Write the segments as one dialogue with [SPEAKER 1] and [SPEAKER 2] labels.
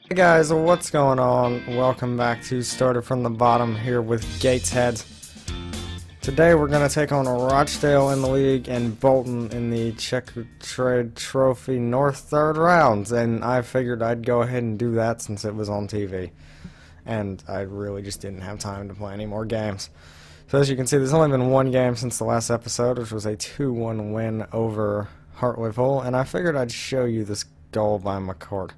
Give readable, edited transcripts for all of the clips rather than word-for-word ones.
[SPEAKER 1] Hey guys, what's going on? Welcome back to Started from the Bottom here with Gateshead. Today we're going to take on Rochdale in the league and Bolton in the Checkatrade Trophy North third rounds, and I figured I'd go ahead and do that since it was on TV. And I really just didn't have time to play any more games. So as you can see, there's only been one game since the last episode, which was a 2-1 win over Hartlepool, and I figured I'd show you this goal by McCourt.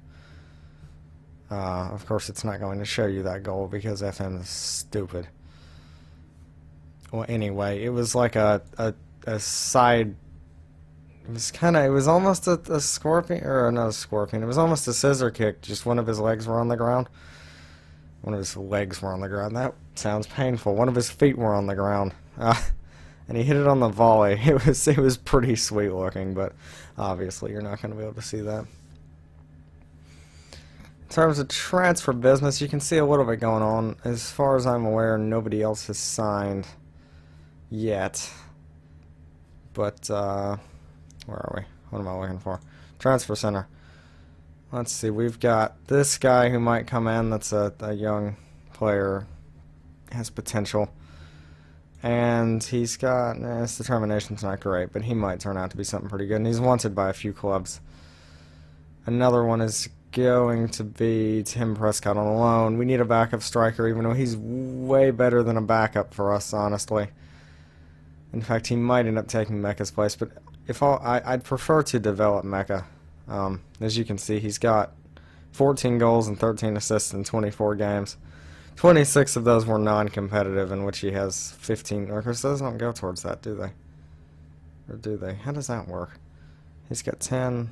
[SPEAKER 1] Of course, it's not going to show you that goal because FM is stupid. Well, anyway, it was like a side. It was almost a scorpion, or not a scorpion. It was almost a scissor kick. Just one of his legs were on the ground. One of his legs were on the ground. That sounds painful. One of his feet were on the ground. And he hit it on the volley. It was pretty sweet looking, but obviously you're not going to be able to see that. In terms of transfer business, you can see a little bit going on. As far as I'm aware, nobody else has signed yet. But, where are we? What am I looking for? Transfer center. Let's see, we've got this guy who might come in. That's a young player. Has potential. And he's got, his determination's not great, but he might turn out to be something pretty good. And he's wanted by a few clubs. Another one is going to be Tim Prescott on a loan. We need a backup striker, even though he's way better than a backup for us, honestly. In fact, he might end up taking Mecca's place, but I'd prefer to develop Mecca. As you can see, he's got 14 goals and 13 assists in 24 games. 26 of those were non-competitive, in which he has 15. Of course, those don't go towards that, do they? Or do they? How does that work? He's got 10.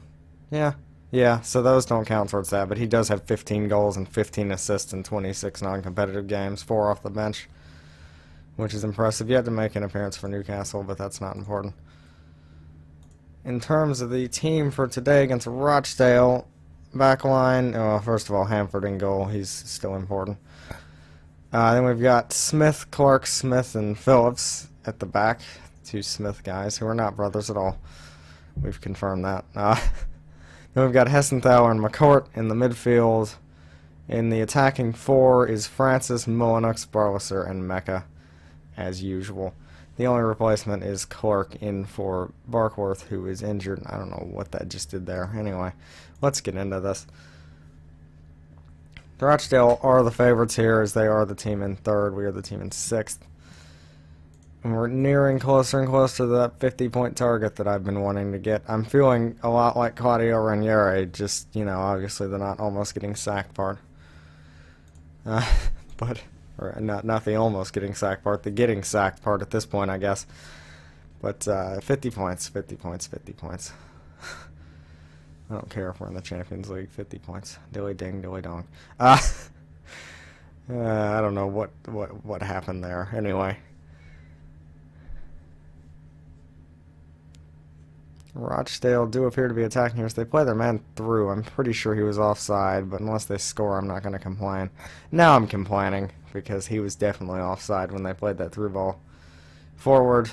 [SPEAKER 1] Yeah, so those don't count towards that, but he does have 15 goals and 15 assists in 26 non-competitive games, 4 off the bench, which is impressive. You had to make an appearance for Newcastle, but that's not important. In terms of the team for today against Rochdale, backline, first of all, Hamford in goal. He's still important. Then we've got Smith, Clark, Smith, and Phillips at the back. 2 Smith guys who are not brothers at all. We've confirmed that. Then we've got Hessenthaler and McCourt in the midfield. In the attacking 4 is Francis, Mullenix, Barlaser, and Mecca, as usual. The only replacement is Clark in for Barkworth, who is injured. I don't know what that just did there. Anyway, let's get into this. Rochdale are the favorites here, as they are the team in 3rd. We are the team in 6th. And we're nearing closer and closer to that 50-point target that I've been wanting to get. I'm feeling a lot like Claudio Ranieri, just, obviously the not almost getting sacked part. Or not the almost getting sacked part, the getting sacked part at this point, I guess. But 50 points, 50 points, 50 points. I don't care if we're in the Champions League, 50 points. Dilly ding, dilly dong. I don't know what happened there. Anyway. Rochdale do appear to be attacking here, so they play their man through. I'm pretty sure he was offside, but unless they score, I'm not going to complain. Now I'm complaining, because he was definitely offside when they played that through ball. Forward.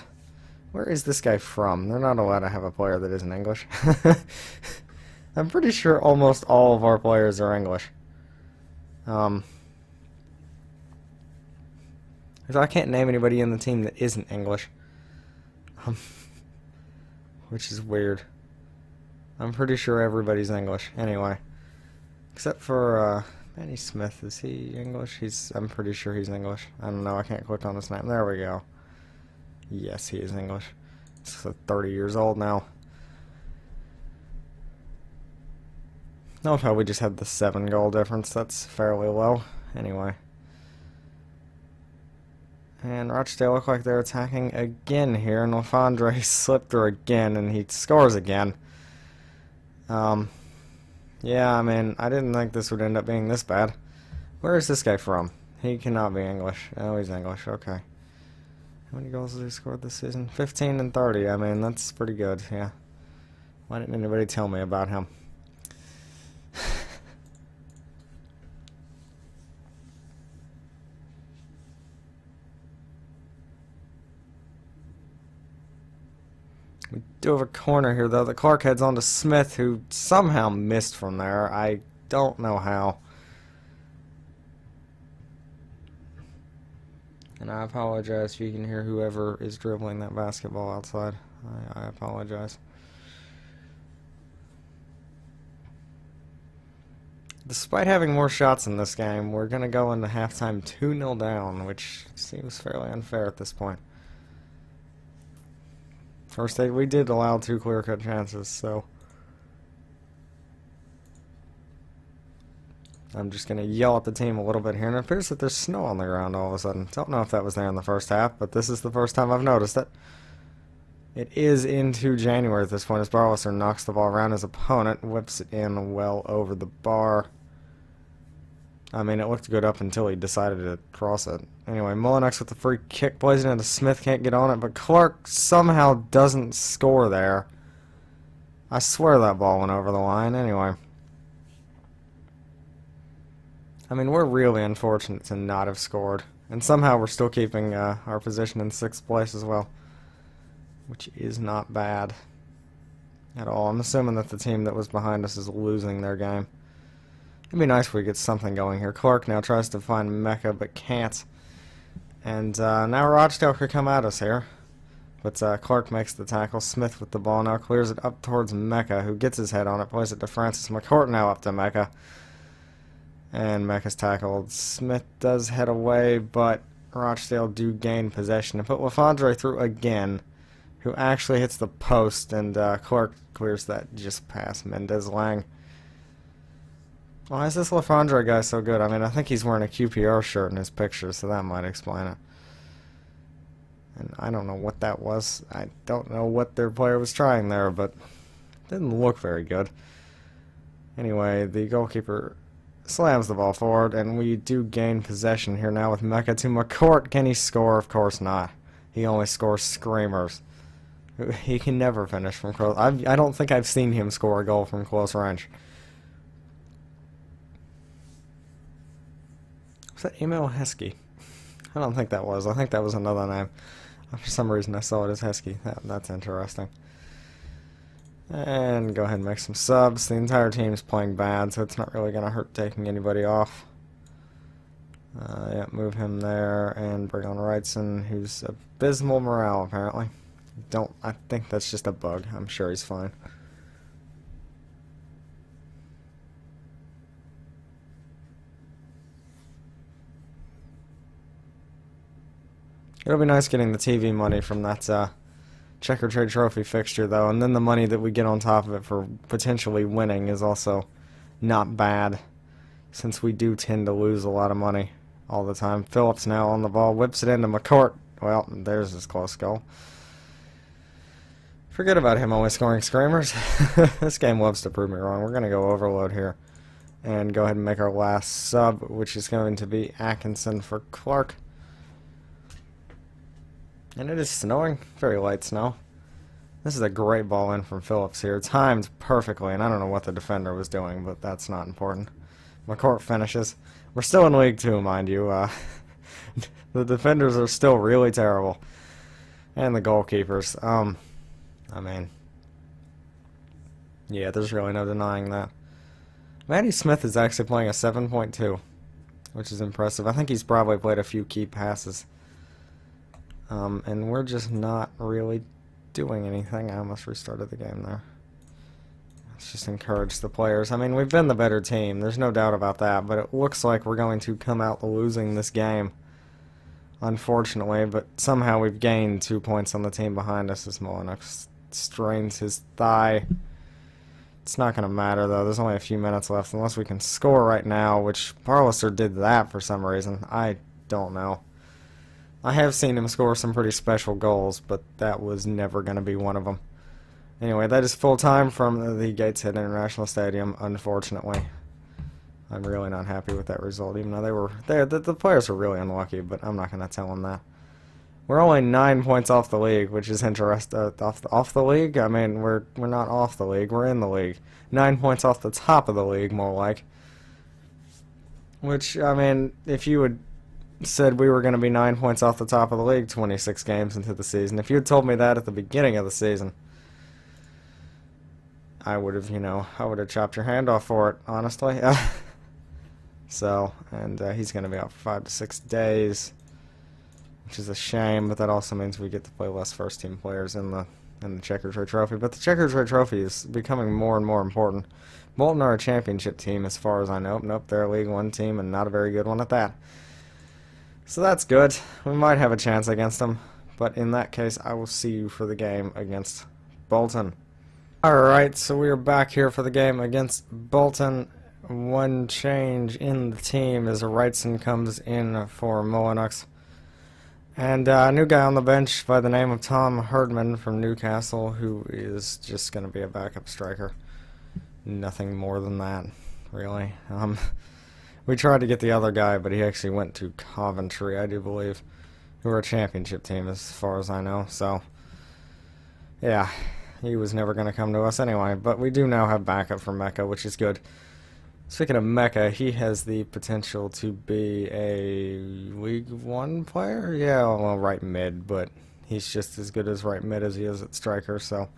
[SPEAKER 1] Where is this guy from? They're not allowed to have a player that isn't English. I'm pretty sure almost all of our players are English. So I can't name anybody in the team that isn't English. Which is weird. I'm pretty sure everybody's English. Anyway. Except for, Benny Smith. Is he English? I'm pretty sure he's English. I don't know. I can't click on his name. There we go. Yes, he is English. He's 30 years old now. Note how we just had the 7-goal difference. That's fairly low. Anyway. And Rochdale look like they're attacking again here, and Lafondre slipped through again, and he scores again. Yeah, I mean, I didn't think this would end up being this bad. Where is this guy from? He cannot be English. Oh, he's English. Okay. How many goals has he scored this season? 15 and 30. I mean, that's pretty good, yeah. Why didn't anybody tell me about him? We do have a corner here, though. The Clark heads on to Smith, who somehow missed from there. I don't know how. And I apologize if you can hear whoever is dribbling that basketball outside. I apologize. Despite having more shots in this game, we're going to go into halftime 2-0 down, which seems fairly unfair at this point. First, we did allow 2 clear-cut chances, so I'm just going to yell at the team a little bit here, and it appears that there's snow on the ground all of a sudden. Don't know if that was there in the first half, but this is the first time I've noticed it. It is into January at this point as Barlesser knocks the ball around his opponent, whips it in well over the bar. I mean, it looked good up until he decided to cross it. Anyway, Mullinex with the free kick, plays it into Smith, can't get on it, but Clark somehow doesn't score there. I swear that ball went over the line. Anyway. I mean, we're really unfortunate to not have scored. And somehow we're still keeping our position in 6th place as well, which is not bad at all. I'm assuming that the team that was behind us is losing their game. It'd be nice if we get something going here. Clark now tries to find Mecca, but can't. And now Rochdale could come at us here. But Clark makes the tackle. Smith with the ball now clears it up towards Mecca, who gets his head on it, plays it to Francis McCourt, now up to Mecca. And Mecca's tackled. Smith does head away, but Rochdale do gain possession and put LaFondre through again, who actually hits the post, and Clark clears that just past Mendez-Lang. Why is this LaFondre guy so good? I mean, I think he's wearing a QPR shirt in his picture, so that might explain it. And I don't know what that was. I don't know what their player was trying there, but it didn't look very good. Anyway, the goalkeeper slams the ball forward, and we do gain possession here now with Mecca to McCourt. Can he score? Of course not. He only scores screamers. He can never finish from close. I don't think I've seen him score a goal from close range. Was that Emil Heskey? I don't think that was. I think that was another name. For some reason I saw it as Heskey. That's interesting. And go ahead and make some subs. The entire team's playing bad, so it's not really going to hurt taking anybody off. Yeah, move him there and bring on Wrightson, who's abysmal morale apparently. I think that's just a bug. I'm sure he's fine. It'll be nice getting the TV money from that Checker Trade Trophy fixture, though, and then the money that we get on top of it for potentially winning is also not bad, since we do tend to lose a lot of money all the time. Phillips now on the ball, whips it into McCourt. Well, there's his close goal. Forget about him always scoring screamers. This game loves to prove me wrong. We're going to go overload here and go ahead and make our last sub, which is going to be Atkinson for Clark. And it is snowing. Very light snow. This is a great ball in from Phillips here. Timed perfectly, and I don't know what the defender was doing, but that's not important. McCourt finishes. We're still in League 2, mind you. The defenders are still really terrible. And the goalkeepers. I mean, yeah, there's really no denying that. Matty Smith is actually playing a 7.2, which is impressive. I think he's probably played a few key passes. And we're just not really doing anything. I almost restarted the game there. Let's just encourage the players. I mean, we've been the better team. There's no doubt about that. But it looks like we're going to come out losing this game, unfortunately. But somehow we've gained 2 points on the team behind us as Mullinex strains his thigh. It's not going to matter, though. There's only a few minutes left, unless we can score right now, which Barlesser did that for some reason. I don't know. I have seen him score some pretty special goals, but that was never going to be one of them. Anyway, that is full time from the Gateshead International Stadium, unfortunately. I'm really not happy with that result, even though they were there. The players were really unlucky, but I'm not going to tell them that. We're only 9 points off the league, which is interesting. Off the league? I mean, we're not off the league. We're in the league. 9 points off the top of the league, more like. Which, I mean, if you had said we were going to be 9 points off the top of the league 26 games into the season, if you had told me that at the beginning of the season, I would have, I would have chopped your hand off for it, honestly. So, and he's going to be out for 5 to 6 days. which is a shame, but that also means we get to play less first-team players in the Checkers Ray Trophy. But the Checkers Ray Trophy is becoming more and more important. Bolton are a championship team as far as I know. Nope, they're a League One team and not a very good one at that. So that's good. We might have a chance against them. But in that case, I will see you for the game against Bolton. Alright, so we are back here for the game against Bolton. One change in the team is Wrightson comes in for Molinux. And a new guy on the bench by the name of Tom Herdman from Newcastle, who is just going to be a backup striker. Nothing more than that, really. We tried to get the other guy, but he actually went to Coventry, I do believe, who are a championship team as far as I know. So, yeah, he was never going to come to us anyway. But we do now have backup for Mecca, which is good. Speaking of Mecca, he has the potential to be a League One player. Yeah, well, right mid, but he's just as good as right mid as he is at striker, so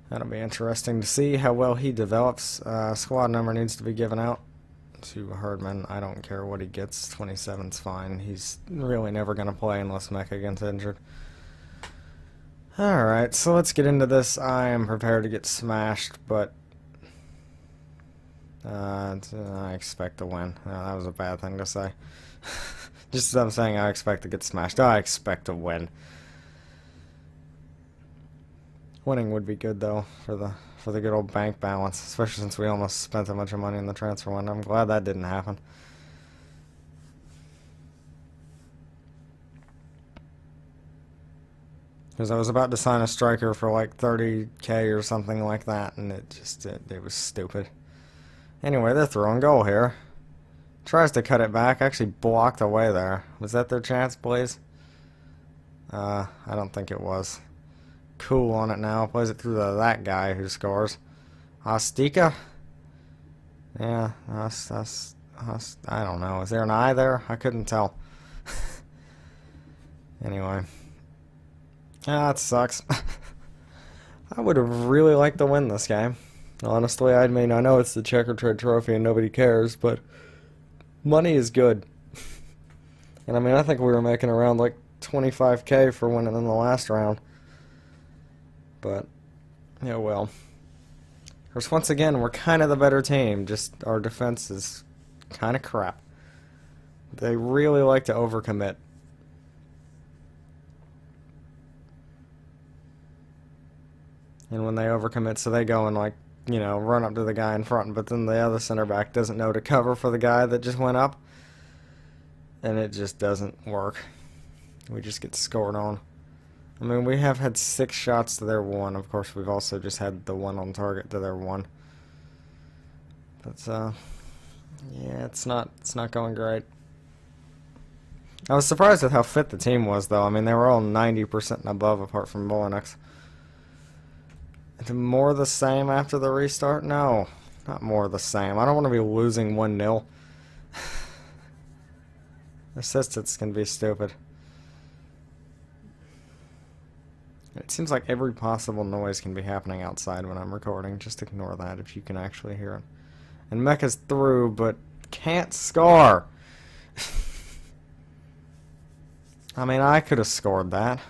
[SPEAKER 1] that'll be interesting to see how well he develops. Squad number needs to be given out to Herdman. I don't care what he gets. 27's fine. He's really never going to play unless Mecca gets injured. Alright, so let's get into this. I am prepared to get smashed, but I expect to win. That was a bad thing to say. Just as I'm saying I expect to get smashed. I expect to win. Winning would be good though for the good old bank balance, especially since we almost spent a bunch of money in the transfer window. I'm glad that didn't happen. Because I was about to sign a striker for like 30k or something like that, and it was stupid. Anyway, they're throwing goal here. Tries to cut it back. Actually blocked away there. Was that their chance, please? I don't think it was. Cool on it now. Plays it through that guy who scores. Ostika? Yeah, I don't know. Is there an eye there? I couldn't tell. Anyway. That sucks. I would have really liked to win this game. Honestly, I mean, I know it's the Checkers Ray Trophy and nobody cares, but money is good. And I mean, I think we were making around like 25k for winning in the last round. But, yeah, well. Of course, once again, we're kind of the better team, just our defense is kind of crap. They really like to overcommit. And when they overcommit, so they go and like, you know, run up to the guy in front, but then the other center back doesn't know to cover for the guy that just went up, and it just doesn't work. We just get scored on. I mean, we have had 6 shots to their 1. Of course, we've also just had the 1 on target to their 1. But yeah, it's not going great. I was surprised at how fit the team was, though. I mean, they were all 90% and above, apart from Molinux. More the same after the restart? No, not more the same. I don't want to be losing 1-0. Assistants can be stupid. It seems like every possible noise can be happening outside when I'm recording. Just ignore that if you can actually hear it. And Mecca's through, but can't score. I mean, I could have scored that.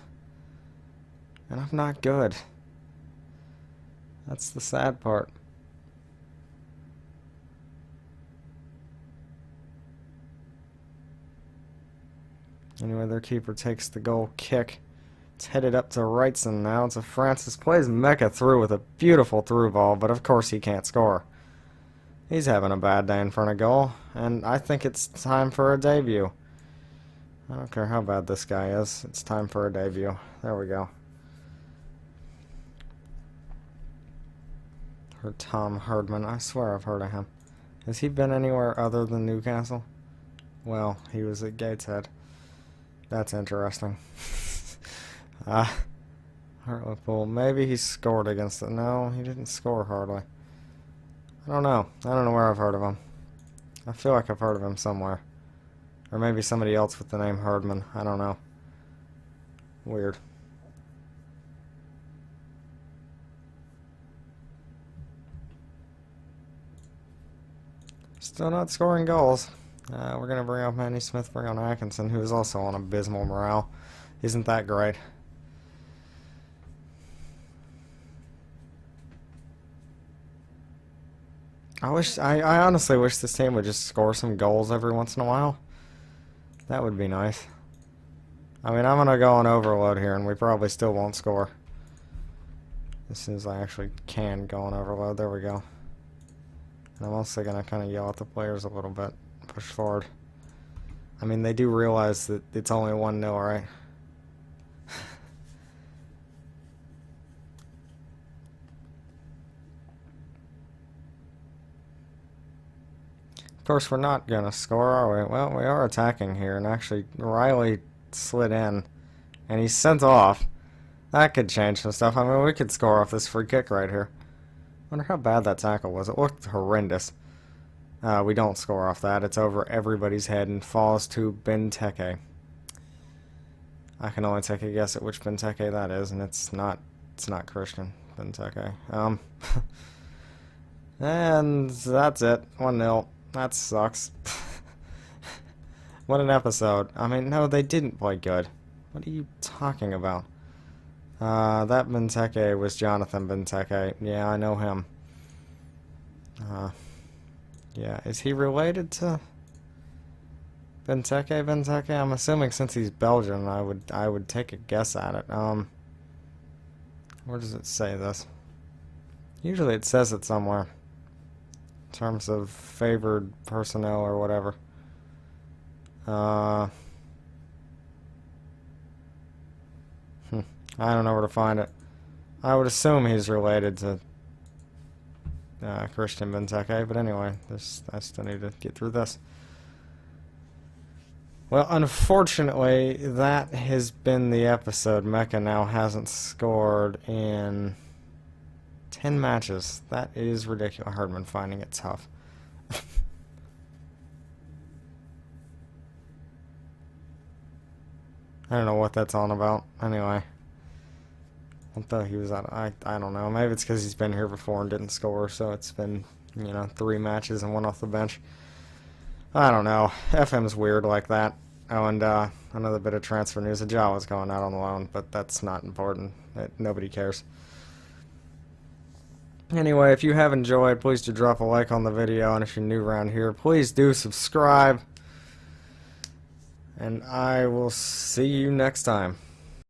[SPEAKER 1] And I'm not good. That's the sad part. Anyway, their keeper takes the goal kick. It's headed up to Wrightson now. It's a Francis plays Mecca through with a beautiful through ball, but of course he can't score. He's having a bad day in front of goal, and I think it's time for a debut. I don't care how bad this guy is. It's time for a debut. There we go. For Tom Herdman. I swear I've heard of him. Has he been anywhere other than Newcastle? Well, he was at Gateshead. That's interesting. Hartlepool. Maybe he scored against it. No, he didn't score hardly. I don't know. I don't know where I've heard of him. I feel like I've heard of him somewhere. Or maybe somebody else with the name Herdman. I don't know. Weird. Still not scoring goals. We're going to bring up Manny Smith, bring on Atkinson, who is also on abysmal morale. Isn't that great? I honestly wish this team would just score some goals every once in a while. That would be nice. I mean, I'm going to go on overload here, and we probably still won't score. As soon as I actually can go on overload. There we go. And I'm also going to kind of yell at the players a little bit. Push forward. I mean, they do realize that it's only 1-0, right? Of course, we're not going to score, are we? Well, we are attacking here, and actually, Riley slid in, and he's sent off. That could change some stuff. I mean, we could score off this free kick right here. Wonder how bad that tackle was. It looked horrendous. We don't score off that. It's over everybody's head and falls to Benteke. I can only take a guess at which Benteke that is, and it's not Christian Benteke. And that's it. 1-0. That sucks. What an episode. I mean, no, they didn't play good. What are you talking about? That Benteke was Jonathan Benteke. Yeah, I know him. Yeah, is he related to Benteke? I'm assuming since he's Belgian, I would take a guess at it. Where does it say this? Usually it says it somewhere. In terms of favored personnel or whatever. I don't know where to find it. I would assume he's related to Christian Benteke, but anyway, I still need to get through this. Well, unfortunately, that has been the episode. Mecca now hasn't scored in 10 matches. That is ridiculous. Herdman finding it tough. I don't know what that's on about. Anyway. I thought he was out. I don't know. Maybe it's because he's been here before and didn't score, so it's been, 3 matches and 1 off the bench. I don't know. FM's weird like that. Oh, and another bit of transfer news. Ajawa's going out on loan, but that's not important. Nobody cares. Anyway, if you have enjoyed, please do drop a like on the video, and if you're new around here, please do subscribe. And I will see you next time.